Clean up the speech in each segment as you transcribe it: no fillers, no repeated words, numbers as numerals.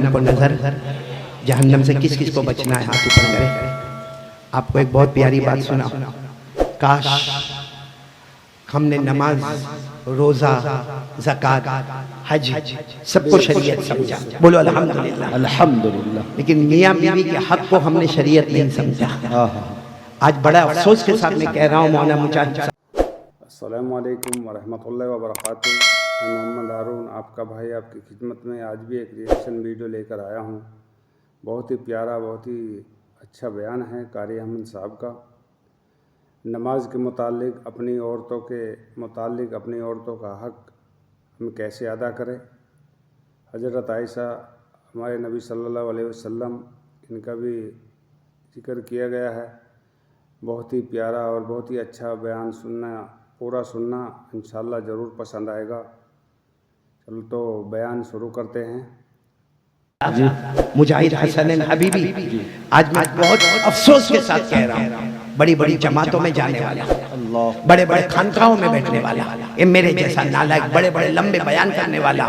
हमको नजर, जहन्नम से किस किस को बचना है हाथ ऊपर करे। आपको एक बहुत प्यारी बात सुना, काश हमने नमाज, रोजा, ज़कात, हज सबको शरीयत समझा। बोलो अल्हम्दुलिल्लाह। अल्हम्दुलिल्लाह। लेकिन मियाँ बीवी के हक को हमने शरीयत नहीं समझा। आज बड़ा अफसोस के साथ मैं कह रहा हूँ मौलाना मुजाहिद साहब। अस्सलामु अलैकुम वरहमतुल्लाहि वबरकातुहू। मैं मोहम्मद हारून, आपका भाई, आपकी खिदमत में आज भी एक रिएक्शन वीडियो लेकर आया हूँ। बहुत ही प्यारा, बहुत ही अच्छा बयान है कारी अहमद साहब का। नमाज के मुतालिक, अपनी औरतों के मुतालिक, अपनी औरतों का हक हम कैसे अदा करें। हज़रत आयशा, हमारे नबी सल्लल्लाहु अलैहि वसल्लम, इनका भी जिक्र किया गया है। बहुत ही प्यारा और बहुत ही अच्छा बयान सुनना, पूरा सुनना इंशाअल्लाह ज़रूर पसंद आएगा। चलो तो बयान शुरू करते हैं। मुजाहिद हसन हबीबी, आज मैं बहुत अफसोस के साथ कह रहा हूँ, बड़ी बड़ी जमातों में जाने वाला, बड़े बड़े खानकाहों में बैठने वाला, ये मेरे जैसा नालायक बड़े बड़े लंबे बयान करने वाला,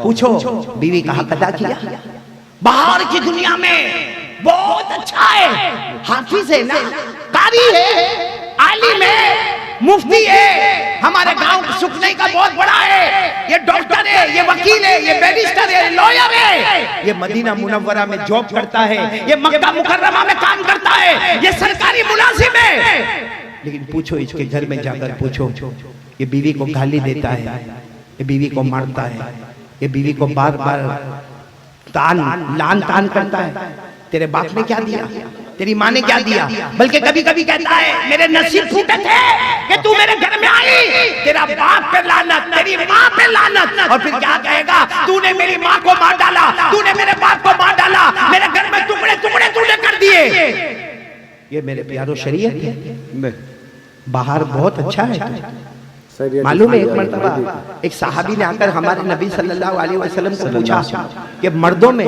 पूछो बीवी का हक अदा किया? बाहर की दुनिया में बहुत अच्छा है, हाफिज है ना, कारी है, आलिम है, मुफ्ती है, हमारे गांव सुखने का बहुत बड़ा है, ये डॉक्टर है, ये वकील है, ये बैरिस्टर है, लॉयर है, ये मदीना मुनव्वरा में जॉब करता है, ये मक्का मुकर्रमा में काम करता है, ये सरकारी मुलाजिम है। लेकिन पूछो इसके घर में जाकर पूछो, ये बीवी को गाली देता है, ये बीवी को मारता है, ये बीवी को बार बार लान तान करता है। तेरे बाप ने क्या दिया, तेरी माँ ने क्या दिया, बल्कि कभी कभी कहता है मेरे नसीब फूटे थे कि तू मेरे घर में आई, तेरा बाप पे लानत, तेरी माँ पे लानत। और फिर क्या कहेगा, तूने मेरी माँ को मार डाला, तूने मेरे बाप को मार डाला, मेरे घर में टुकड़े टुकड़े तूने कर दिए। ये मेरे प्यारो शरीयत है। बाहर बहुत अच्छा है, मालूम है। एक मर्तबा एक सहाबी ने आकर हमारे नबी सल्लल्लाहु अलैहि वसल्लम को पूछा कि मर्दों में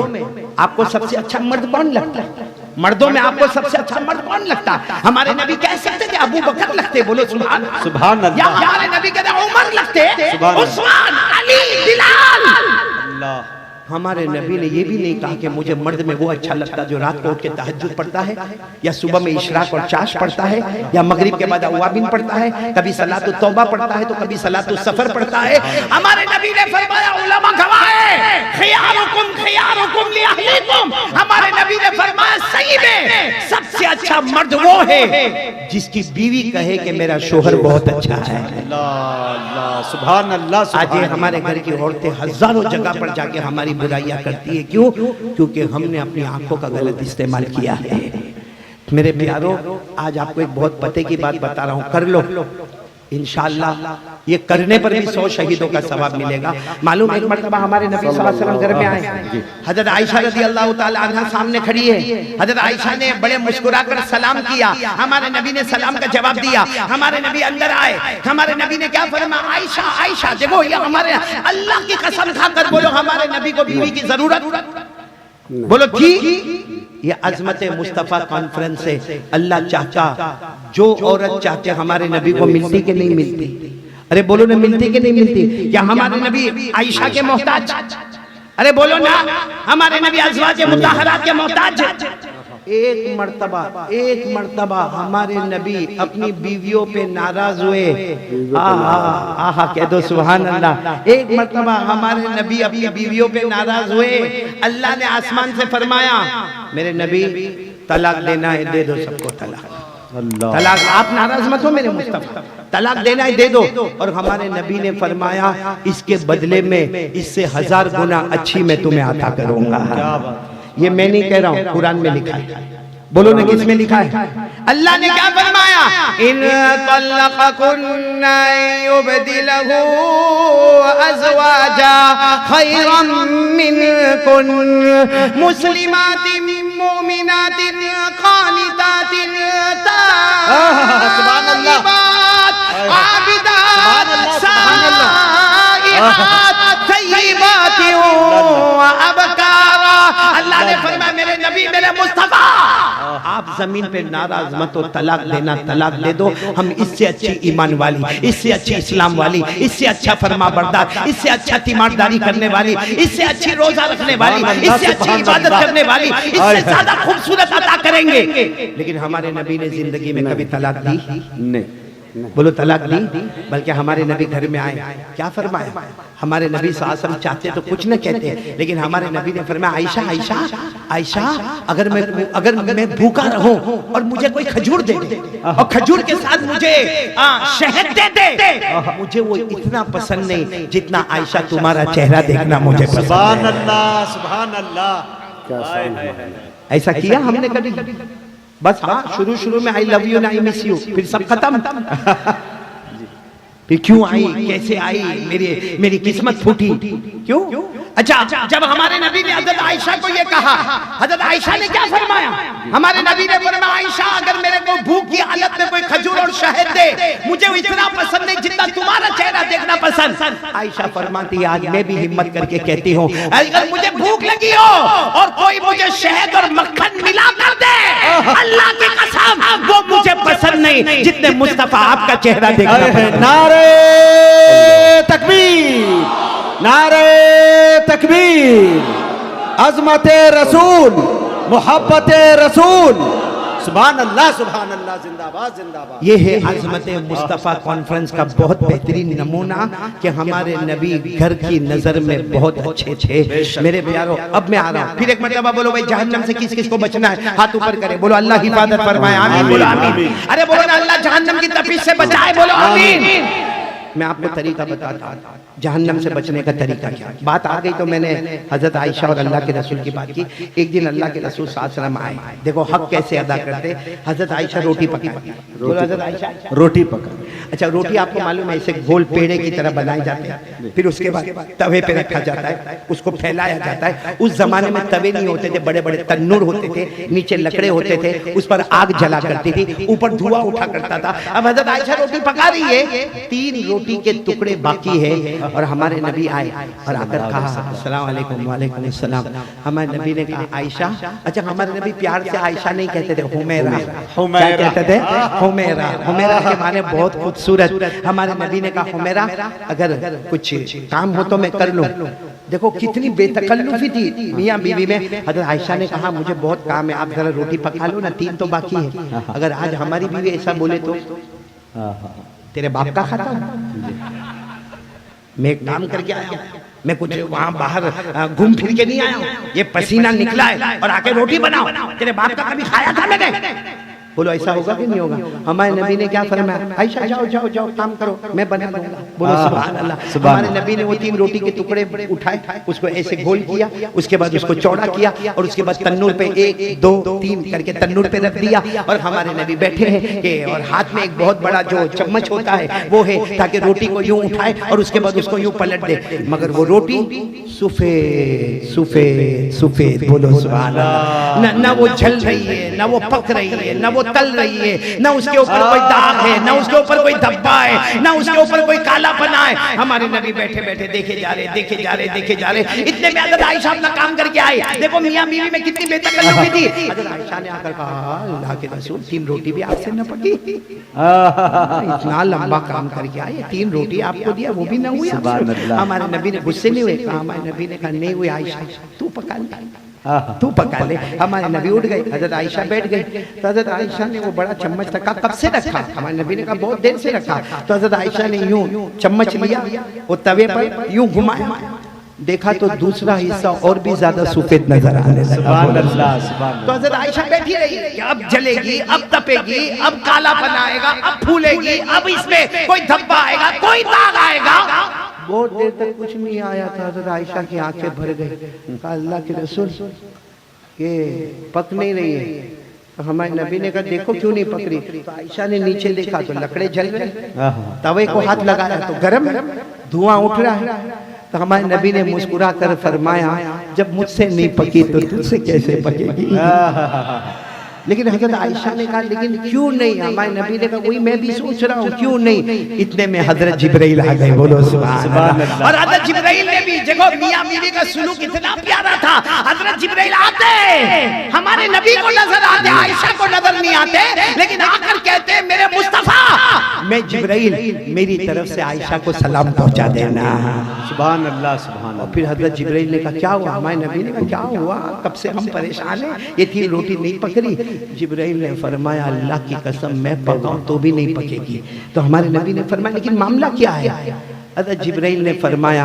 आपको सबसे अच्छा मर्द कौन लगता है, मर्दों में आपको सबसे अच्छा मर्द कौन लगता है? हमारे नबी कह सकते थे अबू बकर लगते, बोलो सुभान अल्लाह। या हमारे नबी कहते उमर लगते, उस्मान, अली, बिलाल। अल्लाह। हमारे नबी ने ये भी नहीं कहा कि मुझे मर्द में वो अच्छा लगता जो रात को उठ के तहज्जुद पढ़ता है, या सुबह में इशराक और चाश पढ़ता है, या मगरिब के बाद अवाबिन पढ़ता है, कभी सलातु तौबा पढ़ता है तो कभी सलातु सफर पढ़ता है। हमारे नबी ने फरमाया, उलमा गवाह है, खियारुकुम li ahlikum। हमारे नबी ने फरमाया सही में सबसे अच्छा मर्द वो है जिसकी बीवी कहे कि मेरा शोहर बहुत अच्छा है। अल्लाह, सुभान अल्लाह। आज हमारे घर की औरतें हजारों जगह पर जाके हमारी बुराइयां करती है, क्यों? क्योंकि हमने अपनी आंखों का गलत इस्तेमाल किया है। मेरे प्यारों, आज आपको एक बहुत पते की बात बता रहा हूं, कर लो इंशाअल्लाह। ये करने पर भी 100 शहीदों का सवाब मिलेगा। मालूम, एक मर्तबा हमारे नबी सल्लल्लाहु अलैहि वसल्लम घर में आए, हजरत आयशा रज़ी अल्लाह ताला अन्हा सामने खड़ी है। हजरत आयशा ने बड़े मुस्कुराकर सलाम किया, हमारे नबी ने सलाम का जवाब दिया। हमारे नबी अंदर आए, हमारे नबी ने क्या फरमाया, आयशा आयशा देखो, ये हमारे अल्लाह की कसम खाकर बोलो, हमारे नबी को बीवी की जरूरत, बोलो थी। ये अजमत मुस्तफा कॉन्फ्रेंस से अल्लाह चाहता, जो औरत चाहते हमारे नबी को मिलती कि नहीं मिलती? अरे बोलो ना, मिलती कि नहीं मिलती? क्या हमारे नबी आयशा के मोहताज? अरे बोलो ना, हमारे नबी अज़वाज मुतहहरात के मोहताज? एक मर्तबा हमारे नबी अपनी बीवियों पे नाराज हुए। आहा कह दो सुभान अल्लाह। एक मर्तबा हमारे नबी अपनी बीवियों पे नाराज हुए, अल्लाह ने आसमान से फरमाया, मेरे नबी तलाक देना है दे दो सबको तलाक। तलाक, आप नाराज मत हो मेरे मुस्तफा, तलाक देना है दे दो। और हमारे नबी ने फरमाया, इसके बदले में इससे 1000 गुना अच्छी मैं तुम्हें अता करूंगा। ये मैं नहीं कह रहा हूँ, कुरान में लिखा है। बोलो ना, किसमें लिखा है? अल्लाह ने क्या फरमाया, इन तल्लक़कुन्ना युबदिलहु अज़वाजा खैरम मिनकुन मुस्लिमातिन मुमिनातिन क़ानितातिन ताइबात आबिदात साइहात तय्यिबात व अबकारा। अल्लाह अल्लाह ने फरमाया मेरे नबी मेरे मुस्तफा आप जमीन पे नाराज मत हो, तलाक देना तलाक दे दो। हम इससे अच्छी ईमान वाली, इससे अच्छी इस्लाम वाली, इससे अच्छा फरमा बरदार, इससे अच्छा तीमारदारी करने वाली, इससे अच्छी रोजा रखने वाली, इससे अच्छी इबादत करने वाली, इससे ज्यादा खूबसूरत अता करेंगे। लेकिन हमारे नबी ने जिंदगी में कभी तलाक दी नहीं। बोलो तलाक दी। बल्कि हमारे नबी घर में आए, क्या फरमाया? हमारे नबी सल्लल्लाहु अलैहि वसल्लम चाहते तो कुछ न कहते, लेकिन हमारे नबी ने फरमाया आयशा आयशा आयशा अगर मैं भूखा रहूं और मुझे कोई खजूर दे दे और खजूर के साथ मुझे शहद दे दे, मुझे वो इतना पसंद नहीं जितना आयशा तुम्हारा चेहरा देखना मुझे पसंद है। सुभान अल्लाह सुभान अल्लाह। ऐसा किया हमने कभी? बस हाँ, शुरू में आई लव यू ना आई मिस यू, फिर सब खत्म। फिर क्यों आई, कैसे आई, मेरी किस्मत फूटी क्यों? अच्छा, जब हमारे नबी ने हजरत आयशा को ये कहा, हजरत आयशा ने क्या फरमाया? हमारे नबी ने फरमाया आयशा अगर मेरे को भूख की हालत में कोई खजूर और शहद दे, मुझे इतना पसंद नहीं जितना तुम्हारा चेहरा देखना पसंद। आयशा फरमाती है आज मैं भी हिम्मत करके कहती हूँ अगर मुझे भूख लगी हो और कोई मुझे शहद और मक्खन मिला कर दे, अल्लाह की कसम वो मुझे पसंद नहीं जितने मुस्तफा आपका चेहरा देखना पसंद। नारे तकबीर, नारे तकबीर, अज़मत रसूल, मोहब्बत रसूल, सुभान अल्लाह जिंदाबाद जिंदाबाद। ये है अज़मत मुस्तफ़ा कॉन्फ्रेंस का बहुत बेहतरीन नमूना कि हमारे नबी घर की नजर में बहुत अच्छे थे। मेरे प्यारो अब मैं आ रहा हूँ, फिर एक मरतबा बोलो भाई जहन्नम से किस किस को बचना है, हाथ ऊपर करे, बोलो अल्लाह हिफाजत फरमाए, आमीन बोलो आमीन। अरे बोलो ना अल्लाह जहन्नम की तपिश से बचाए, बोलो आमीन। मैं आपको तरीका बताता हूँ जहन्नम से बचने का तरीका क्या। बात आ गई तो मैंने हजरत आयशा और अल्लाह के रसूल की बात की। एक दिन अल्लाह के रसूल सल्लल्लाहु अलैहि वसल्लम आए, देखो हक कैसे अदा करते। हजरत आयशा रोटी पकाई, हजरत आयशा रोटी पका। अच्छा रोटी आपको मालूम है ऐसे गोल पेड़े की तरह बनाए जाते हैं, फिर उसके बाद तवे पे रखा जाता है, उसको फैलाया जाता है। उस जमाने में तवे नहीं होते थे, बड़े बड़े तन्नूर होते थे, नीचे लकड़े होते थे, उस पर आग जला करती थी, ऊपर धुआं उठा करता था। अब हजरत आयशा रोटी पका रही है, 3 रोटी के टुकड़े बाकी है और हमारे नबी आए और आकर कहा अस्सलाम वालेकुम, वालेकुम अस्सलाम। हमारे नबी ने कहा आयशा, अच्छा हमारे नबी प्यार से आयशा नहीं कहते थे, हुमैरा क्या कहते थे? हुमैरा। हुमैरा के माने बहुत खूबसूरत। हमारे नबी ने कहा हुमैरा अगर कुछ काम हो तो मैं कर लूं। देखो कितनी बेतकल्लुफी थी मियां बीवी में। हजरत आयशा ने कहा मुझे बहुत काम है, आप जरा रोटी पका लो ना, 3 तो बाकी है। अगर आज हमारी बीवी ऐसा बोले तो तेरे बाप का खाता हूं, मैं एक काम करके आया हूं, मैं कुछ वहां बाहर घूम फिर के नहीं आया हूं, ये पसीना निकला है और आके रोटी बनाओ, तेरे बाप का कभी खाया था मैंने? बोलो ऐसा होगा कि नहीं होगा? हमारे नबी ने क्या फरमाया? आयशा जाओ जाओ जाओ काम करो, मैं बना दूंगा। बोलो सुभान अल्लाह। हमारे नबी ने वो 3 रोटी के टुकड़े उठाए, उसको ऐसे गोल किया, उसके बाद उसको चौड़ा किया और उसके बाद तन्नूर पे 1 2 3 करके तन्नूर पे रख दिया। और हमारे नबी बैठे हैं कि और हाथ में एक बहुत बड़ा जो चम्मच होता है वो है, ताकि रोटी को यूं उठाए और उसके बाद उसको यूं पलट दे। मगर वो रोटी सफेद सफेद सफेद, बोलो सुभान अल्लाह। ना वो जल रही है, ना वो पक रही है, ना वो तल रही है, ना उसके ऊपर कोई दाग है, ना उसके ऊपर कोई धब्बा है, ना उसके ऊपर कोई काला पना है। हमारे नबी बैठे बैठे देखे जा रहे, देखे जा रहे, देखे जा रहे। इतने में हजरत आयशा अपना काम करके आए। देखो मियां बीवी में कितनी बेतकल्लुफी थी। हजरत आयशा ने आकर कहा अल्लाह के रसूल 3 रोटी भी आपसे न पकी, इतना लंबा काम करके आए, 3 रोटी आपको दिया वो भी न हुई। हमारे नबी ने गुस्से नहीं हुए, हमारे नबी ने कहा नहीं हुई आयशा तू पका ले, तू पका ले। हमारे नबी उठ गए, हजरत आयशा बैठ गई। तो हजरत आयशा ने वो बड़ा चम्मच रखा, कब से रखा? हमारे नबी ने कहा बहुत देर से रखा। तो हजरत आयशा ने यूं चम्मच लिया, वो तवे पर यूं घुमाया, देखा तो दूसरा हिस्सा और भी ज्यादा सफेद नजर आने लगा। तो हजरत आयशा बैठी रही, अब जलेगी, अब तपेगी, अब काला बनाएगा, अब फूलेगी, अब इसमें कोई धब्बा आएगा, कोई दाग आएगा। बहुत देर तक कुछ नहीं आया था। हजरत आयशा की आंखें भर गई। कहा अल्लाह के रसूल ये पक नहीं रही है। तो हमारे नबी ने कहा देखो क्यों नहीं पक रही? तो आयशा ने नीचे देखा तो लकड़े जल रहे, तवे को हाथ लगाया तो गरम धुआं उठ रहा है। तो हमारे नबी ने मुस्कुरा कर फरमाया जब मुझसे नहीं पकी तो तुझसे कैसे पकेगी? लेकिन हजरत आयशा ने कहा लेकिन क्यों नहीं? हमारे नबी ने कहा वही मैं भी सोच रहा हूँ क्यों नहीं। इतने में हजरत जिब्राइल आ गए। बोलो सुभान अल्लाह। और हजरत जिब्राइल ने भी देखो मियां बीवी का सुलूक इतना प्यारा था। हजरत जिब्राइल आते हमारे नबी को नजर आते, आयशा को नजर नहीं आते, लेकिन आकर कहते मेरे मुस्तफा मैं जिब्राइल मेरी तरफ से आयशा को सलाम पहुंचा देना। सुभान अल्लाह सुभान अल्लाह। फिर हजरत जिब्राइल ने कहा क्या हुआ? हमारे नबी ने कहा क्या हुआ? कब से हम परेशान हैं, ये 3 रोटी नहीं पकड़ी। जिब्राइल ने फरमाया अल्लाह की कसम मैं पकाऊं तो भी नहीं पकेगी। तो हमारे नबी ने फरमाया लेकिन मामला क्या है? हजरत जिब्राइल ने फरमाया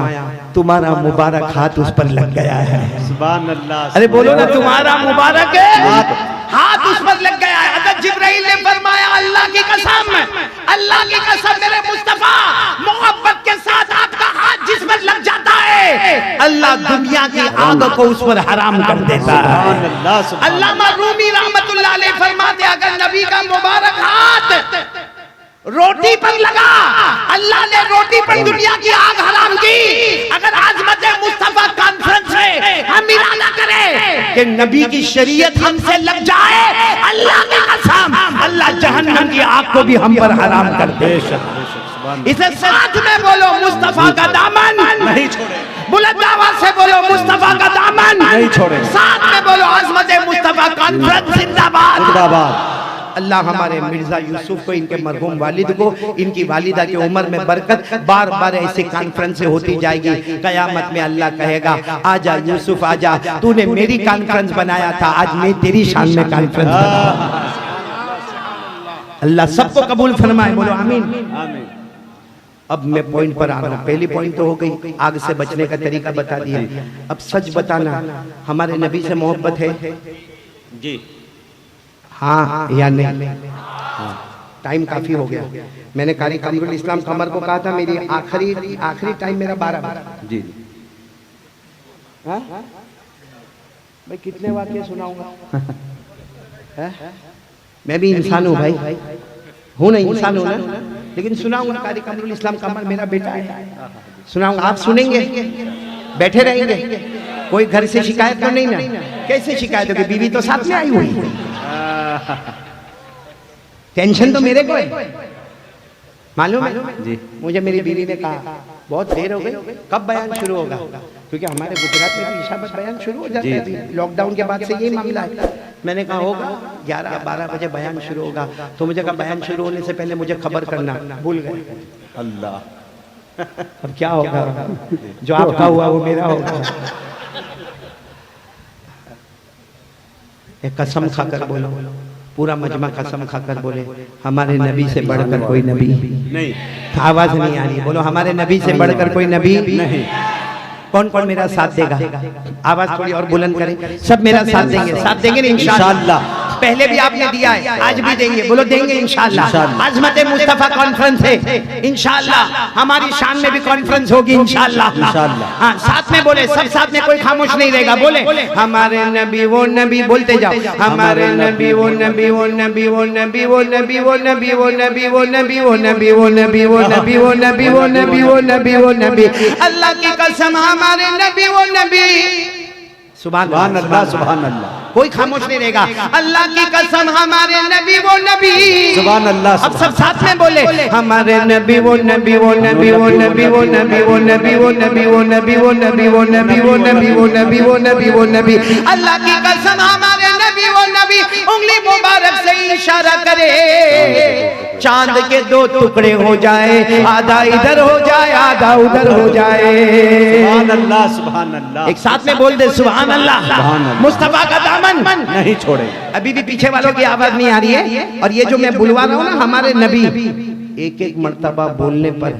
तुम्हारा मुबारक हाथ उस पर लग गया है। सुभान अल्लाह। अरे बोलो ना तुम्हारा मुबारक हाथ उस पर लग गया है। हजरत जिब्राइल ने फरमाया अल्लाह की कसम मेरे मुस्तफा मोहब्बत के साथ आपका हाथ जिस पर लग जाता है अल्लाह दुनिया की आग को उस पर हराम कर देता है। अल्लामा रूमी रहमतुल्लाह अलैह फरमाते अगर नबी का मुबारक हाथ रोटी पर लगा अल्लाह ने रोटी पर दुनिया की आग हराम की। अगर आजमत मुस्तफा कॉन्फ्रेंस में हम इरादा करें कि नबी की शरीयत हमसे लग जाए अल्लाह की कसम अल्लाह जहन्नम की आग को भी हम पर हराम कर दे। इसे साथ में बोलो मुस्तफा का दामन नहीं छोड़े। बुलंद आवाज से बोलो मुस्तफा का दामन नहीं छोड़े। साथ में बोलो आजमत मुस्तफा कॉन्फ्रेंस जिंदाबाद जिंदाबाद। अल्लाह हमारे मिर्जा यूसुफ को इनके मरहूम वालिद को इनकी वालिदा की उम्र में बरकत बार बार ऐसी कॉन्फ्रेंस होती जाएगी। कयामत में अल्लाह कहेगा आजा यूसुफ आजा, तूने मेरी कॉन्फ्रेंस बनाया था आज मैं तेरी शान में कॉन्फ्रेंस बनाऊंगा। अल्लाह सबको कबूल फरमाए। बोलो आमीन आमीन। अब मैं पॉइंट पर आ रहा हूँ। पहली पॉइंट तो हो गई, आग से बचने का तरीका बता दिया। अब सच बताना हमारे नबी से मोहब्बत है जी हाँ या नहीं? टाइम काफी हो गया। मैंने कारी कमरुल इस्लाम कमर को कहा था मेरी आखिरी टाइम मेरा 12 जी। हाँ? भाई कितने वाक्य सुनाऊंगा? मैं भी इंसान हूँ भाई, हूँ ना इंसान हूँ ना, लेकिन सुनाऊंगा। कारी कमरुल इस्लाम कमर मेरा बेटा है, सुनाऊंगा। आप सुनेंगे, बैठे रहेंगे, कोई घर से शिकायत तो नहीं ना? कैसे शिकायत होगी? बीवी तो साथ में आई हुई है, टेंशन तो मेरे को है मालूम है जी। मुझे मेरी बीवी ने कहा बहुत देर हो गई, कब बयान शुरू होगा? क्योंकि हमारे गुजरात में ईशा पर बयान शुरू हो जाता है, लॉकडाउन के बाद से यही मामला है। मैंने कहा होगा 11-12 बजे बयान शुरू होगा। तो मुझे कहा बयान शुरू होने से पहले मुझे खबर करना। भूल गए। अल्लाह। अब क्या होगा? जो आपका हुआ वो मेरा होगा। एक कसम खाकर बोलो, पूरा मजमा कसम खाकर बोले हमारे नबी से बढ़कर कोई नबी नहीं। आवाज नहीं आ रही, बोलो हमारे नबी से बढ़कर कोई नबी नहीं। कौन कौन मेरा साथ देगा? आवाज थोड़ी और बुलंद करें। सब मेरा साथ देंगे, साथ देंगे ना इंशाअल्लाह। पहले भी आपने दिया है, आज भी देंगे। बोलो देंगे इंशाअल्लाह। आजमत मुस्तफा कॉन्फ्रेंस है इंशाअल्लाह, हमारी शान में भी कॉन्फ्रेंस होगी इंशाअल्लाह। हाँ साथ में बोले, सब साथ में, कोई खामोश नहीं रहेगा। बोले हमारे नबी वो नबी, बोलते जाओ हमारे नबी वो नबी वो नबी वो नबी वो नबी वो नबी वो नबी वो नबी वो नबी वो नबी वो नबी वो नबी वो नबी वो नबी वो नबी। अल्लाह की कसम हमारे नबी वो नबी। सुभान अल्लाह सुभान अल्लाह। कोई खामोश नहीं रहेगा। अल्लाह की कसम हमारे नबी वो नबी। सुभान अल्लाह। अब सब साथ में बोले हमारे नबी वो नबी वो नबी वो नबी वो नबी वो नबी वो नबी वो नबी वो नबी वो नबी वो नबी वो नबी वो नबी वो नबी। अल्लाह की कसम हमारे नबी वो नबी। उंगली मुबारक से इशारा करे, चांद के 2 टुकड़े हो जाए, आधा इधर हो जाए आधा उधर हो जाए। सुभान अल्लाह सुभान अल्लाह। एक साथ में बोल दे सुभान अल्लाह। मुस्तफा का दामन नहीं छोड़े। अभी भी पीछे वालों की आवाज नहीं आ रही है। और ये जो मैं बुलवा रहा हूँ ना हमारे नबी, एक एक मर्तबा बोलने पर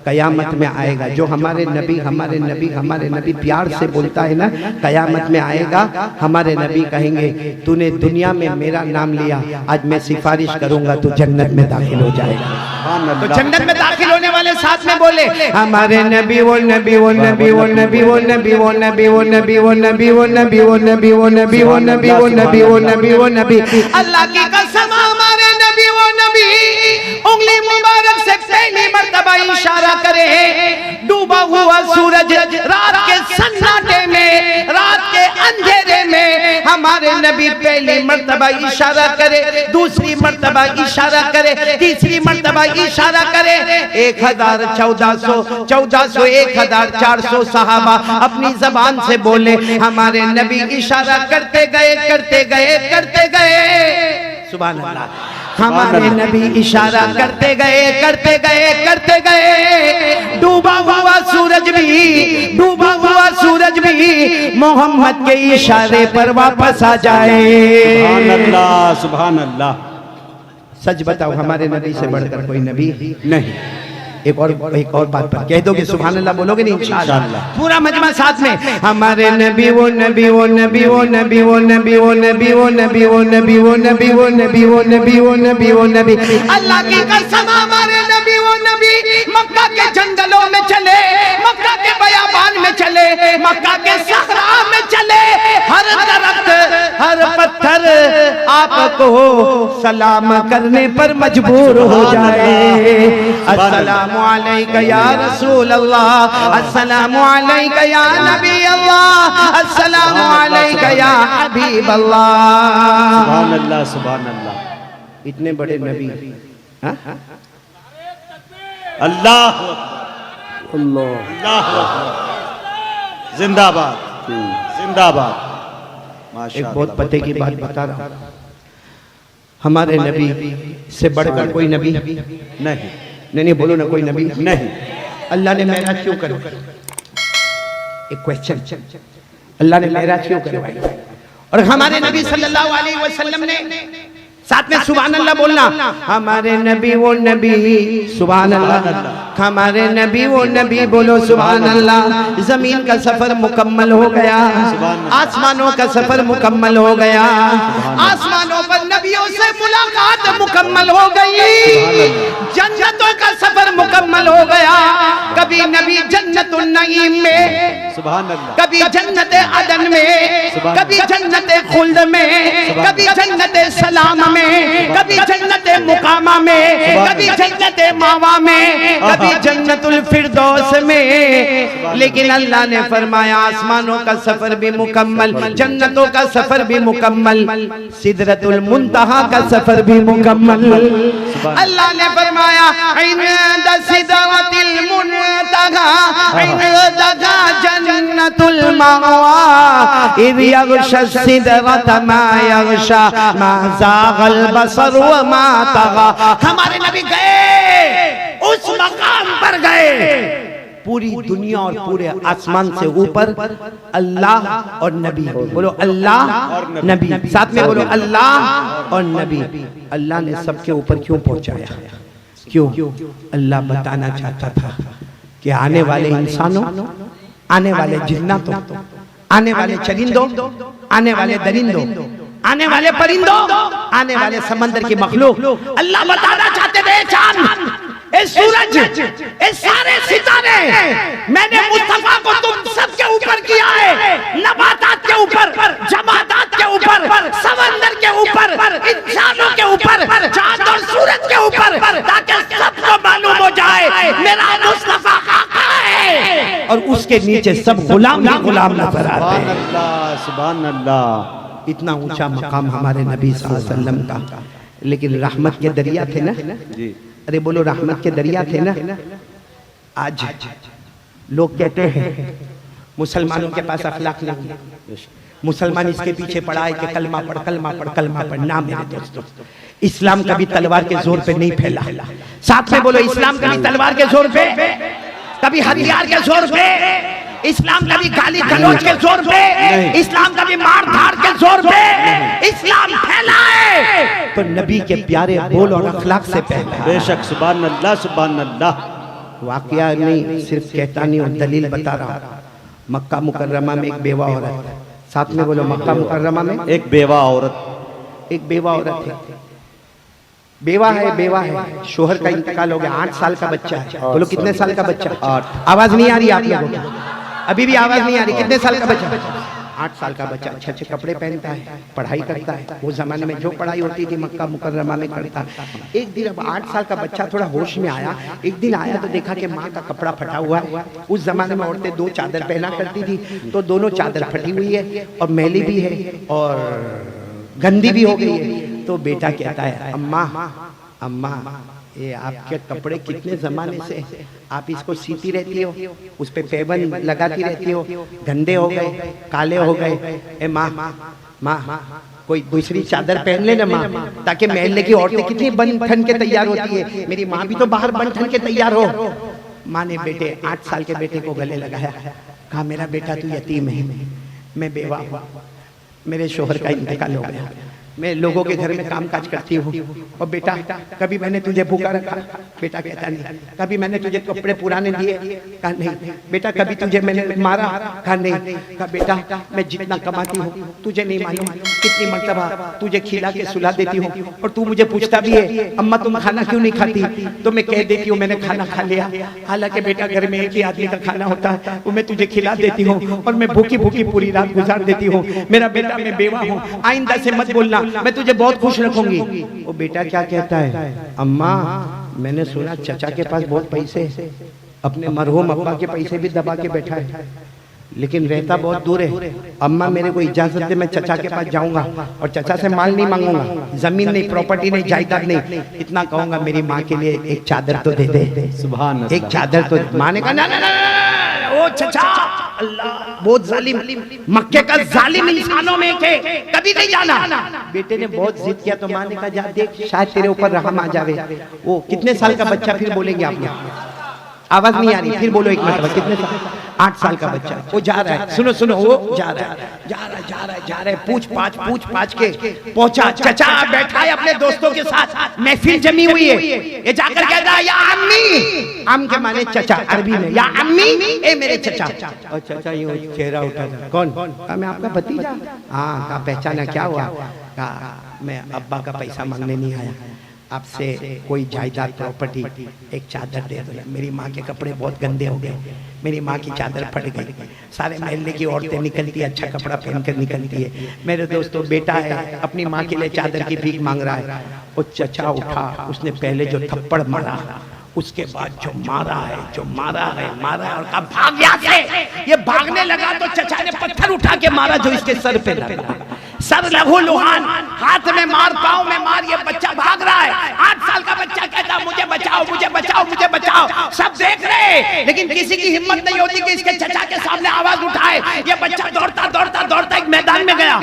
कयामत में आएगा। जो हमारे नबी प्यार से बोलता है ना, कयामत में आएगा हमारे नबी कहेंगे तूने दुनिया में मेरा नाम लिया, आज मैं सिफारिश करूंगा तू जन्नत में दाखिल हो जाएगा। तो जन्नत में दाखिल होने वाले साथ में बोले हमारे नबी वो नबी वो नबी वो नबी वो नबी वो नबी वो नबी वो नबी वो नबी वो नबी वो नबी वो नबी वो नबी वो नबी वो नबी। अल्लाह की कसम हमारे नबी वो नबी। उंगली मुबारक से पहली मर्तबा इशारा करे, डूबा हुआ सूरज रात के सन्नाटे में, रात के अंधेरे में हमारे नबी पहली मर्तबा इशारा करे, दूसरी मर्तबा इशारा करे, तीसरी मर्तबा इशारा करे। 1400 1400 सहाबा अपनी जबान से बोले, हमारे नबी इशारा करते गए करते गए करते गए। सुभान अल्लाह। हमारे नबी इशारा करते गए करते गए करते गए। डूबा हुआ सूरज भी मोहम्मद के इशारे पर वापस आ जाए। सुभान अल्लाह, सुभान अल्लाह। सच बताओ, हमारे नबी से बढ़कर कोई नबी नहीं। एक और बात पर कह दोगे सुभान अल्लाह, बोलोगे नहीं इंशाअल्लाह? पूरा मजमा साथ में। हमारे नबी वो नबी वो नबी वो नबी वो नबी वो नबी वो नबी वो नबी वो नबी वो नबी वो नबी वो नबी वो नबी। अल्लाह की कसम, हमारे नबी वो नबी मक्का के जंगलों में चले, मक्का के बयाबान में चले, मक्का के सहरा में चले। हर दरख्त हर पत्थर आपको सलाम करने पर मजबूर हो जाए। अस्सलाम अलैका या रसूल अल्लाह, अस्सलामु अलैका या नबी अल्लाह, अस्सलामु अलैका या हबीब अल्लाह। सुभान अल्लाह, सुभान अल्लाह। इतने बड़े नबी। हाँ? अल्लाह अल्लाह जिंदाबाद, जिंदाबाद। एक बहुत पते की बात बता रहा हूँ, हमारे नबी से बढ़कर कोई नबी नहीं। नहीं बोलो ना, कोई नबी नहीं। अल्लाह ने मेराज क्यों करवाई? एक क्वेश्चन, अल्लाह ने मेराज क्यों करवाई? और हमारे नबी सल्लल्लाहु अलैहि वसल्लम ने साथ में सुभान अल्लाह बोलना। हमारे नबी वो नबी, सुभान अल्लाह। हमारे नबी वो नबी, बोलो सुभान अल्लाह। जमीन का सफर मुकम्मल हो गया, आसमानों का सफर मुकम्मल हो गया, आसमानों पर नबियों से मुलाकात मुकम्मल हो गई, जन्नतों का सफर मुकम्मल हो गया। कभी नबी जन्नतुन नईम में, सुभान अल्लाह। कभी जन्नत अदन में, कभी जन्नत खुल्द में, कभी जन्नत सलाम में, कभी जन्नत मुकामा में, कभी जन्नत मावा में, कभी जन्नतुल फिरदौस में। लेकिन अल्लाह ने फरमाया आसमानों का सफर भी मुकम्मल, जन्नतों का सफर भी मुकम्मल, सिदरतुल मुंतहा का सफर भी मुकम्मल। अल्लाह ने फरमाया इंद सिदरतिल मुंतहा इंदहा जन्नतुल मावा इज़ यग़शा सिदरत मा यग़शा मा ज़ाग़ल बसर व मा तग़ा। हमारे नबी गए, उस मकाम पर गए, पूरी दुनिया और पूरे आसमान से ऊपर अल्लाह और नबी। बोलो अल्लाह और नबी, साथ में बोलो अल्लाह और नबी। अल्लाह ने सबके ऊपर क्यों पहुंचाया? क्यों? अल्लाह बताना चाहता था कि आने वाले इंसानों, आने वाले जिन्नातों, आने वाले चरिंदों, आने वाले दरिंदों, आने वाले परिंदों, आने वाले समंदर की मखलूक, अल्लाह बताना चाहते थे चांद, ए सूरज, ए सारे सितारे, मैंने मुस्तफा को तुम सबके ऊपर किया है, नबातात के ऊपर, जमादात के ऊपर, समंदर के ऊपर, इंसानों के ऊपर, चांद और सूरज के ऊपर, ताकि सबको मालूम हो जाए मेरा मुस्तफा आका है। और उसके नीचे सब गुलाम ही गुलाम नजर आते हैं। सुभान अल्लाह। इतना ऊंचा मकाम हमारे नबी सल्लल्लाहु अलैहि वसल्लम का। लेकिन रहमत के दरिया थे ना जी। अरे बोलो रहमत के दरिया थे ना। आज लोग कहते हैं मुसलमानों के पास अखलाक नहीं, मुसलमान इसके पीछे पड़ा है कि कलमा पढ़ कलमा पढ़ कलमा पढ़। ना मेरे दोस्तों, इस्लाम कभी तलवार के जोर पे नहीं फैला। साथ में बोलो इस्लाम कभी तलवार के जोर पे, कभी हथियार के जोर पे, इस्लाम कभी गाली गलौज के जोर पे, इस्लाम कभी मार धाड़ के जोर पे इस्लाम फैला है तो नबी के प्यारे बोल और अखलाक से फैला है। बेशक, सुभान अल्लाह, सुभान अल्लाह। वाकया नहीं, सिर्फ कहता नहीं और दलील बता रहा हूँ। मक्का मुकर्रमा में एक बेवा औरत, साथ में बोलो मक्का मुकर्रमा में एक बेवा औरत, एक बेवा औरत है। बेवा है, शोहर का इंतकाल हो गया, 8 साल का बच्चा है। बोलो कितने साल का बच्चा? 8। आवाज नहीं आ रही आप लोगों को? अभी भी आवाज नहीं आ रही? कितने साल का बच्चा? 8 साल का बच्चा अच्छे अच्छे कपड़े पहनता है, पढ़ाई करता है। वो जमाने में जो पढ़ाई होती थी मक्का मुकर्रमा में करता। एक दिन अब 8 साल का बच्चा थोड़ा होश में आया। एक दिन आया तो देखा कि माँ का कपड़ा फटा हुआ है। उस जमाने में औरतें 2 चादर पहना करती थी, तो दोनों चादर फटी हुई है और मैली भी है और गंदी भी हो गई है। तो बेटा कहता है, अम्मा अम्मा ये आपके कपड़े कितने जमाने से आप इसको सीती रहती हो, उस पे पेबन लगाती रहती हो, गंदे हो गए, काले हो गए। ए माँ माँ कोई दूसरी चादर पहन ले ना माँ, ताकि महल्ले की औरतें कितनी बन ठन के तैयार होती है, मेरी माँ भी तो बाहर बन ठन के तैयार हो। माँ ने बेटे 8 साल के बेटे को गले लगाया, कहा मेरा बेटा तू यतीम है, मैं बेवा हूँ, मेरे शोहर का इंतकाल हो गया, मैं लोगों के घर में काम काज करती हूँ। और बेटा कभी मैंने तुझे भूखा रखा? बेटा कहता नहीं। कभी मैंने तुझे कपड़े पुराने दिए? कहा नहीं। बेटा कभी तुझे मैंने मारा? कहा नहीं। कहा बेटा मैं जितना कमाती हूँ तुझे नहीं मालूम कितनी मर्तबा तुझे खिला के सुला देती हूँ, और तू मुझे पूछता भी है अम्मा तुम खाना क्यों नहीं खाती, तो मैं कह देती हूँ मैंने खाना खा लिया। हालांकि बेटा घर में एक ही आदमी का खाना होता है, वो मैं तुझे खिला देती हूँ और मैं भूखी भूखी पूरी रात गुजार देती हूँ। मेरा बेटा मैं बेवा हूँ, आइंदा से मत बोलना, मैं तुझे बहुत खुश रखूंगी। वो बेटा क्या कहता है, अम्मा मैंने सुना चचा के पास बहुत पैसे, अपने मरहूम अब्बा के पैसे भी दबा के बैठा है, लेकिन रहता बहुत दूर है। अम्मा मेरे को इजाजत दे, मैं चचा के पास जाऊंगा और चचा से माल नहीं मांगूंगा, जमीन नहीं, प्रॉपर्टी नहीं, जायदाद नहीं, इतना कहूंगा मेरी माँ के लिए एक चादर तो दे दे। सुभान अल्लाह। एक चादर तो। माँ ने कहा ना ना ना, ओ चचा अल्लाह बहुत जालिम, मक्के का जालिम इंसानों में थे, कभी नहीं जाना। बेटे ने बहुत जिद किया तो माँ ने कहा जा देख शायद तेरे ऊपर रहम आ जावे। वो कितने साल का बच्चा, फिर बोलेंगे आप लोग, आवाज नहीं आ रही, फिर बोलो एक मिनट। कितने साल? 8 साल का बच्चा। वो जा रहा है, सुनो सुनो, वो जा रहा है, पूछ पाछ के पहुंचा। चचा बैठा है अपने दोस्तों के साथ, महफिल जमी हुई है। ये जाकर कहता है या अम्मी, अम के माने चचा अरबी में, या अम्मी ए मेरे चचा। और चचा यूं चेहरा उठा, कौन? कहा मैं आपका भतीजा। हाँ, कहा पहचाना, क्या हुआ? कहा मैं अब्बा का पैसा मांगने नहीं आया, आपसे कोई जायदाद प्रॉपर्टी, एक चादर दे दो। मेरी माँ के कपड़े बहुत गंदे हो गए, मेरी माँ की चादर फट गई, सारे महल्ले की औरतें निकलती है अच्छा कपड़ा पहनकर निकलती है, मेरे दोस्तों बेटा है अपनी माँ के लिए चादर की भीख मांग रहा है। वो चचा उठा, उसने पहले जो थप्पड़ मारा, उसके बाद जो मारा है और कहा भाग यहाँ से। ये भागने लगा तो चचा ने पत्थर उठा के मारा जो इसके सर पे लगा। सर लहू लुहान, हाथ में मार, पाँव में मार, ये बच्चा भाग रहा है। 8 साल का बच्चा कहता मुझे बचाओ मुझे बचाओ मुझे बचाओ। सब देख रहे, लेकिन किसी की हिम्मत नहीं होती कि इसके चचा के सामने आवाज उठाए। ये बच्चा दौड़ता एक मैदान में गया,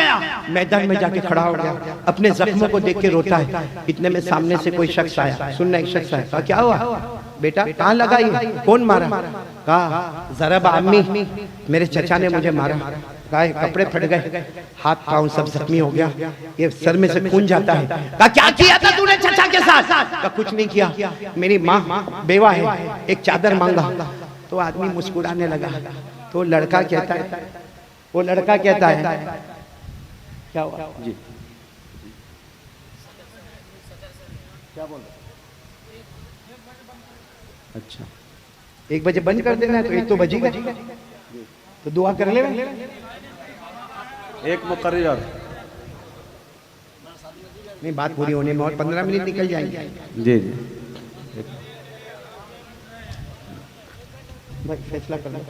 मैदान में जाके खड़ा हो गया, अपने जख्मों को देख के रोता है। इतने में सामने से कोई शख्स आया, सुनना, एक शख्स आया, कहा क्या हुआ बेटा, कहाँ लगा ये, कौन मारा? कहा जरा अम्मी, मेरे चचा ने मुझे मारा। कहा कपड़े फट गए, हाथ पांव सब जख्मी हो गया, ये सर में से खून जाता है। कहा क्या किया था तूने चचा के साथ? कहा कुछ नहीं किया, मेरी माँ बेवा है, एक चादर मांगा। तो आदमी मुस्कुराने लगा। तो लड़का कहता है क्या हुआ जी, क्या बोल? अच्छा 1 बजे बंद कर देना है, तो 1 तो बजेगा, तो दुआ कर ले। एक मुकर्रर नहीं, बात पूरी होने में और 15 मिनट निकल जाएंगे। जी भाई फैसला कर लो,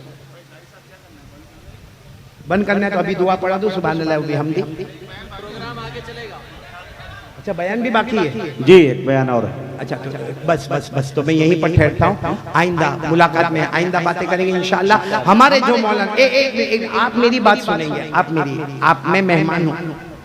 बंद करना है तो अभी दुआ पढ़ा दो, सुभान अल्लाह व बिहम्दी। प्रोग्राम आगे चलेगा। अच्छा बयान भी बाकी है जी, एक बयान और। अच्छा बस तो मैं यहीं पर ठहरता हूँ। आइंदा मुलाकात में आइंदा बातें करेंगे इंशाअल्लाह। हमारे जो मौलाना, आप मेरी बात सुनेंगे, मैं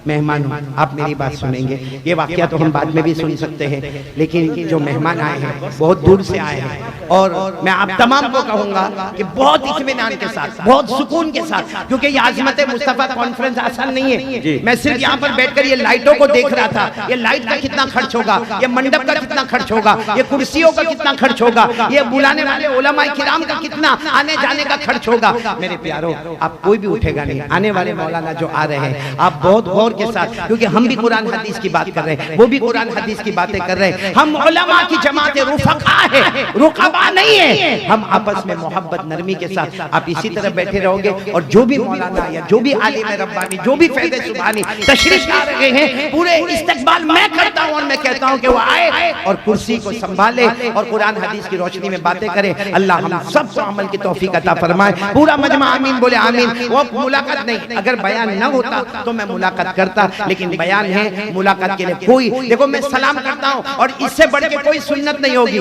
मेहमान हूँ, आप मेरी बात सुनेंगे। ये वाकया तो हम बाद में भी सुन सकते हैं, लेकिन जो मेहमान आए हैं बहुत दूर से आए हैं, और मैं आप तमाम को कहूँगा कि बहुत इत्मीनान के साथ, बहुत सुकून के साथ, क्योंकि ये आज़मत मुस्तफ़ा कॉन्फ्रेंस आसान नहीं है। मैं सिर्फ यहाँ पर बैठकर ये लाइटों को देख रहा था, ये लाइट का कितना खर्च होगा, ये मंडप का कितना खर्च होगा, ये कुर्सियों का कितना खर्च होगा, ये बुलाने वाले उलमाए किराम का कितना आने जाने का खर्च होगा। मेरे प्यारों, आप कोई भी उठेगा नहीं, आने वाले मौलाना जो आ रहे हैं, आप बहुत गौर के साथ, क्योंकि हम भी कुरान हदीस की बात कर रहे हैं, वो भी कुरान हदीस की बातें कर रहे हैं। हम उलमा की जमात रुफका है, रुकबा नहीं है। हम आपस में मोहब्बत नरमी के साथ, आप इसी तरह बैठे रहोगे और जो भी मौलाना या जो भी आलिम रब्बानी, जो भी फैज़ सुभानी तशरीफ ला रहे हैं, पूरे इस्तकबाल मैं करता हूं और मैं कहता हूं कि वो आए और कुर्सी को संभाले और कुरान हदीस की रोशनी में बातें करें। अल्लाह हम सबको अमल की तौफीक अता फरमाए। पूरा मजमा आमीन बोले आमीन। वो मुलाकात नहीं, अगर बयान न होता तो मैं मुलाकात करता, लेकिन बयान है, मुलाकात के लिए कोई, देखो मैं सलाम करता हूं और इससे बढ़ के कोई सुन्नत नहीं होगी।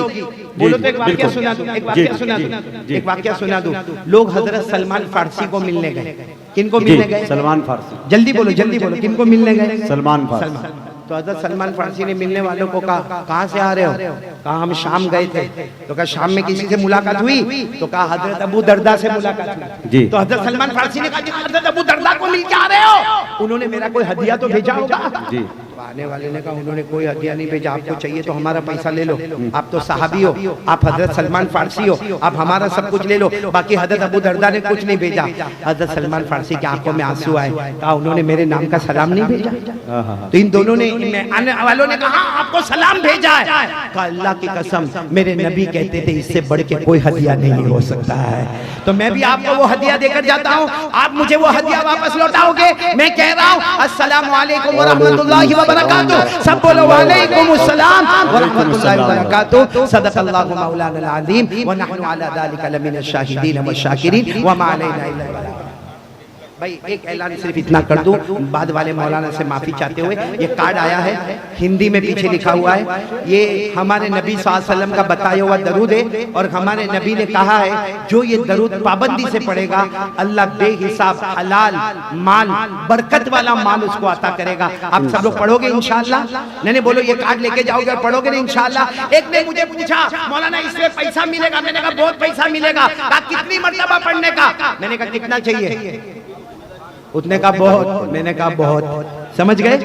बोलो तो एक वाक्य सुना दूं, एक वाक्य सुना दूं, एक वाक्य सुना दूं। लोग हजरत सलमान फारसी को मिलने गए। किनको मिलने गए? सलमान फारसी। जल्दी बोलो, जल्दी बोलो, किनको मिलने गए? सलमान फारसी। तो हजरत सलमान फारसी ने मिलने वालों को कहा, कहाँ से आ रहे हो? कहा हम शाम गए थे। तो कहा शाम में किसी से मुलाकात हुई? तो कहा हजरत अबू दरदा से मुलाकात हुई जी। तो हजरत सलमान फारसी ने कहा हजरत अबू दरदा को मिल के आ रहे हो, उन्होंने मेरा कोई हदिया तो भेजा होगा जी। आने वाले ने कहा उन्होंने कोई हदिया नहीं भेजा, आपको चाहिए तो हमारा पैसा ले लो, आप तो सहाबी हो, आप हजरत सलमान फारसी हो, आप हमारा सब कुछ ले लो, बाकी हजरत अबू दरदा ने कुछ नहीं भेजा। हजरत सलमान फारसी की आंखों में आंसू आए, कहा उन्होंने मेरे नाम का सलाम नहीं भेजा। तो इन दोनों ने, आने वालों ने कहा आपको सलाम भेजा है। कहा अल्लाह की कसम, मेरे नबी कहते थे इससे बढ़ के कोई हदिया नहीं हो सकता है, तो मैं भी आपको वो हदिया देकर जाता हूँ, आप मुझे वो हदिया वापस लौटाओगे। मैं कह रहा हूँ अस्सलाम वालेकुम व रहमतुल्लाहि व बरकातुहू। सब बोलो वालेकुम अस्सलाम व रहमतुल्लाहि व बरकातुहू। सदक़ल्लाहु मौलाना अल अज़ीम व नहनु अला ज़ालिका लमिन अश-शाहिदीन व शाकिरीन व मा अलैना इल्ला अल बलाग। भाई एक ऐलान सिर्फ इतना कर दूं, बाद वाले मौलाना से माफी चाहते हुए, ये कार्ड आया है, हिंदी में पीछे लिखा हुआ है, ये हमारे नबी सल्लल्लाहु अलैहि वसल्लम का बताया हुआ दरूद है और हमारे नबी ने कहा है जो ये दरूद पाबंदी से पढ़ेगा अल्लाह बेहिसाब हलाल माल, बरकत वाला माल उसको अता करेगा। आप सब लोग पढ़ोगे इंशाअल्लाह? नहीं बोलो ये कार्ड लेके जाओगे और पढ़ोगे ना इंशाअल्लाह? एक ने मुझे पूछा मौलाना इसमें पैसा मिलेगा? मैंने कहा बहुत पैसा मिलेगा। कहा कितनी मर्तबा पढ़ने का? मैंने कहा कितना चाहिए? उतने का बहुत। मैंने कहा बहुत। समझ गए?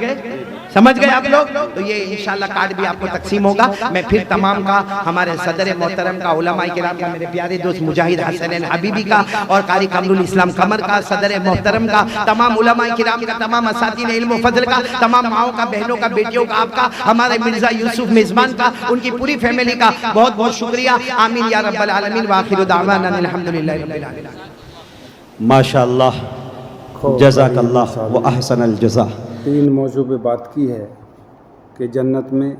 समझ गए आप लोग? तो ये इंशाल्लाह कार्ड भी आपको तकसीम होगा। मैं फिर तमाम का, हमारे सदर मोहतरम का, उलमा किराम का, मेरे प्यारे दोस्त मुजाहिद हसनैन हबीबी का और कारी कमरुल इस्लाम कमर का, सदर मोहतरम का, तमाम उलमा किराम का, तमाम असातिज़ इल्म व फज़ल का, तमाम माओं का, बहनों का, बेटियों का, आपका, हमारे मिर्जा यूसुफ मेजबान का, उनकी पूरी फैमिली का बहुत बहुत शुक्रिया। आमीन या रब्बल आलमीन व आखिरु दावाना अल्हम्दुलिल्लाहि रब्बिल आलमीन। माशाअल्लाह, जज़ाकल्लाह व अहसनल जज़ा। 3 मौजू पे बात की है कि जन्नत में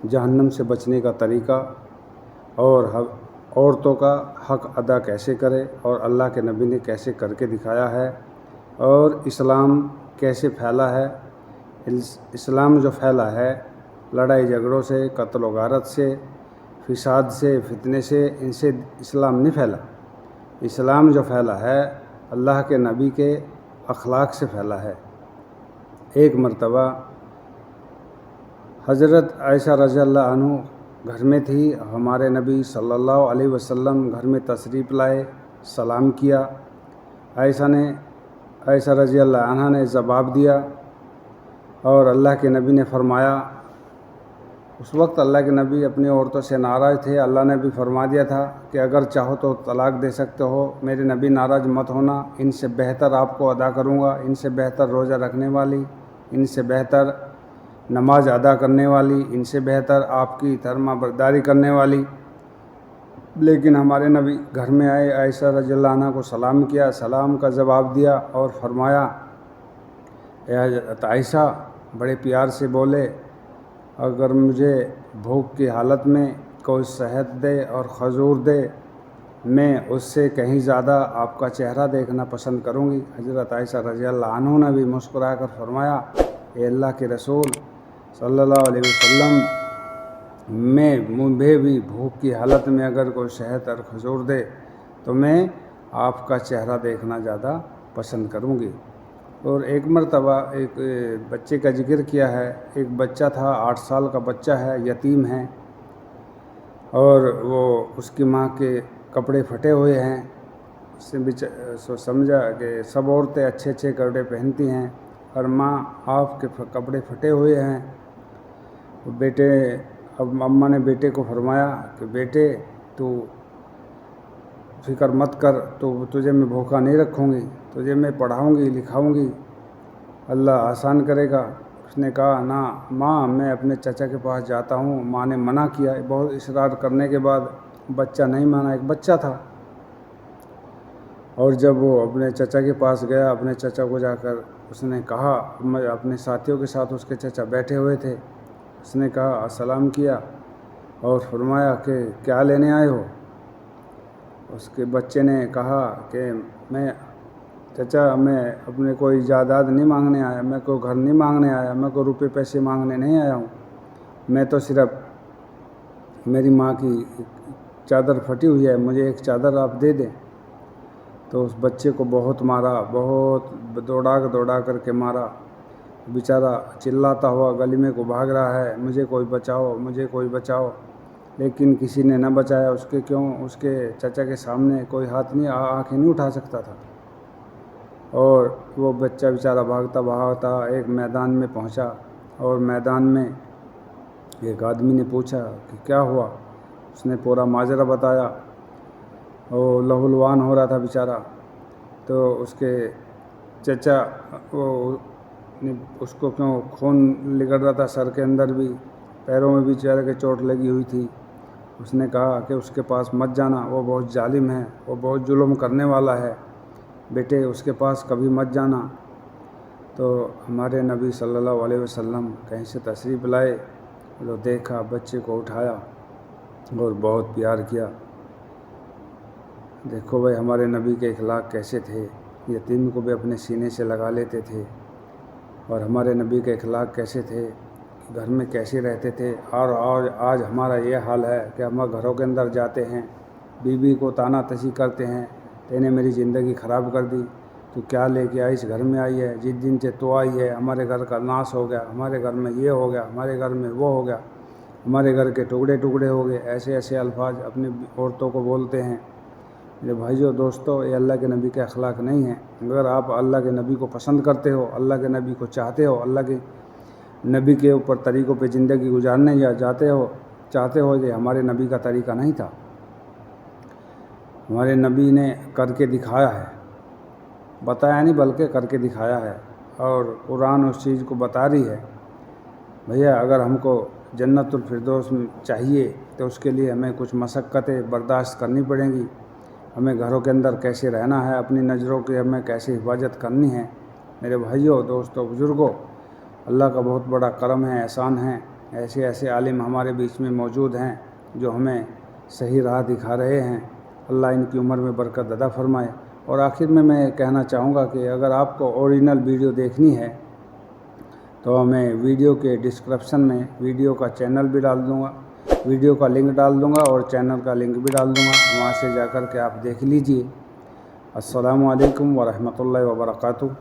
जहन्नम से बचने का तरीका और औरतों का हक अदा कैसे करे और अल्लाह के नबी ने कैसे करके दिखाया है और इस्लाम कैसे फैला है। इस्लाम जो फैला है लड़ाई झगड़ों से, कत्ल व गारत से, फिसाद से, फितने से, इनसे इस्लाम नहीं फैला। इस्लाम जो फैला है अल्लाह के नबी के अखलाक से फैला है। एक मर्तबा हज़रत आयशा रज़ियल्लाहु अन्हा घर में थी, हमारे नबी सल्लल्लाहु अलैहि वसल्लम घर में तशरीफ़ लाए, सलाम किया। आयशा रज़ियल्लाहु अन्हा ने जवाब दिया और अल्लाह के नबी ने फरमाया, उस वक्त अल्लाह के नबी अपनी औरतों से नाराज़ थे। अल्लाह ने भी फरमा दिया था कि अगर चाहो तो तलाक दे सकते हो, मेरे नबी नाराज़ मत होना, इनसे बेहतर आपको अदा करूँगा, इनसे बेहतर रोज़ा रखने वाली, इनसे बेहतर नमाज अदा करने वाली, इनसे बेहतर आपकी फर्मा बरदारी करने वाली। लेकिन हमारे नबी घर में आए, आयशा रज़ियल्लाहु अन्हा को सलाम किया, सलाम का जवाब दिया और फरमाया, आयशा बड़े प्यार से बोले, अगर मुझे भूख की हालत में कोई शहद दे और खजूर दे, मैं उससे कहीं ज़्यादा आपका चेहरा देखना पसंद करूँगी। हज़रत आयशा रज़ियल्लाहु अन्हा ने भी मुस्कुरा कर फरमाया, ए अल्लाह के रसूल सल्लल्लाहु अलैहि वसल्लम, मुझे भी भूख की हालत में अगर कोई शहद और खजूर दे तो मैं आपका चेहरा देखना ज़्यादा पसंद करूँगी। और एक मर्तबा एक बच्चे का जिक्र किया है। एक बच्चा था, 8 साल का बच्चा है, यतीम है और वो उसकी माँ के कपड़े फटे हुए हैं। उससे समझा कि सब औरतें अच्छे अच्छे कपड़े पहनती हैं और माँ आपके कपड़े फटे हुए हैं। बेटे, अब अम्मा ने बेटे को फरमाया कि बेटे तू फिक्र मत कर, तो तुझे मैं भूखा नहीं रखूँगी, तुझे मैं पढ़ाऊँगी लिखाऊँगी। अल्लाह आसान करेगा। उसने कहा ना माँ, मैं अपने चाचा के पास जाता हूँ। माँ ने मना किया। बहुत इसरार करने के बाद बच्चा नहीं माना। एक बच्चा था, और जब वो अपने चाचा के पास गया, अपने चाचा को जाकर उसने कहा, मैं अपने साथियों के साथ उसके चाचा बैठे हुए थे, उसने कहा अस्सलाम किया और फरमाया कि क्या लेने आए हो। उसके बच्चे ने कहा कि मैं चाचा, मैं अपने कोई जायदाद नहीं मांगने आया, मैं कोई घर नहीं मांगने आया, मैं कोई रुपए पैसे मांगने नहीं आया हूँ, मैं तो सिर्फ मेरी माँ की चादर फटी हुई है, मुझे एक चादर आप दे दें। तो उस बच्चे को बहुत मारा, बहुत दौड़ा करके मारा। बेचारा चिल्लाता हुआ गली में को भाग रहा है, मुझे कोई बचाओ, मुझे कोई बचाओ। लेकिन किसी ने न बचाया। उसके चाचा के सामने कोई हाथ नहीं, आंखें नहीं उठा सकता था। और वो बच्चा बेचारा भागता भागता एक मैदान में पहुंचा, और मैदान में एक आदमी ने पूछा कि क्या हुआ। उसने पूरा माजरा बताया। वो लहूलुहान हो रहा था बेचारा। तो उसके चचा उसको क्यों खून निकल रहा था सर के अंदर भी, पैरों में भी बेचारे के चोट लगी हुई थी। उसने कहा कि उसके पास मत जाना, वो बहुत जालिम है, वो बहुत जुल्म करने वाला है, बेटे उसके पास कभी मत जाना। तो हमारे नबी सल्लल्लाहु अलैहि वसल्लम कहीं से तशरीफ़ लाए, तो देखा, बच्चे को उठाया और बहुत प्यार किया। देखो भाई हमारे नबी के अखलाक कैसे थे। यतीम को भी अपने सीने से लगा लेते थे। और हमारे नबी के अखलाक कैसे थे, घर में कैसे रहते थे। और आज हमारा ये हाल है कि हम घरों के अंदर जाते हैं, बीवी को ताना तशी करते हैं, तेने मेरी ज़िंदगी ख़राब कर दी, तू क्या लेके आई, इस घर में आई है, जिस दिन से तो आई है हमारे घर का नाश हो गया, हमारे घर में ये हो गया, हमारे घर में वो हो गया, हमारे घर के टुकड़े टुकड़े हो गए। ऐसे ऐसे अल्फाज अपनी औरतों को बोलते हैं। मेरे भाइयों दोस्तों, ये अल्लाह के नबी के अखलाक नहीं है। अगर आप अल्लाह के नबी को पसंद करते हो, अल्लाह के नबी को चाहते हो, अल्लाह के नबी के ऊपर तरीक़ों पे ज़िंदगी गुजारने या चाहते हो, ये हमारे नबी का तरीक़ा नहीं था। हमारे नबी ने करके दिखाया है, बताया नहीं बल्कि करके दिखाया है। और कुरान उस चीज़ को बता रही है। भैया अगर हमको जन्नतुल फिरदौस चाहिए तो उसके लिए हमें कुछ मशक्क़तें बर्दाश्त करनी पड़ेंगी। हमें घरों के अंदर कैसे रहना है, अपनी नज़रों की हमें कैसे हिफाजत करनी है। मेरे भाइयों दोस्तों बुज़ुर्गों, अल्लाह का बहुत बड़ा करम है, एहसान है। ऐसे ऐसे आलिम हमारे बीच में मौजूद हैं जो हमें सही राह दिखा रहे हैं। अल्लाह इनकी उम्र में बरकत अता फ़रमाए। और आखिर में मैं कहना चाहूँगा कि अगर आपको ओरिजिनल वीडियो देखनी है तो मैं वीडियो के डिस्क्रिप्शन में वीडियो का चैनल भी डाल दूँगा, वीडियो का लिंक डाल दूँगा और चैनल का लिंक भी डाल दूँगा, वहाँ से जाकर के आप देख लीजिए। अस्सलामु अलैकुम व रहमतुल्लाहि व बरकातुहू।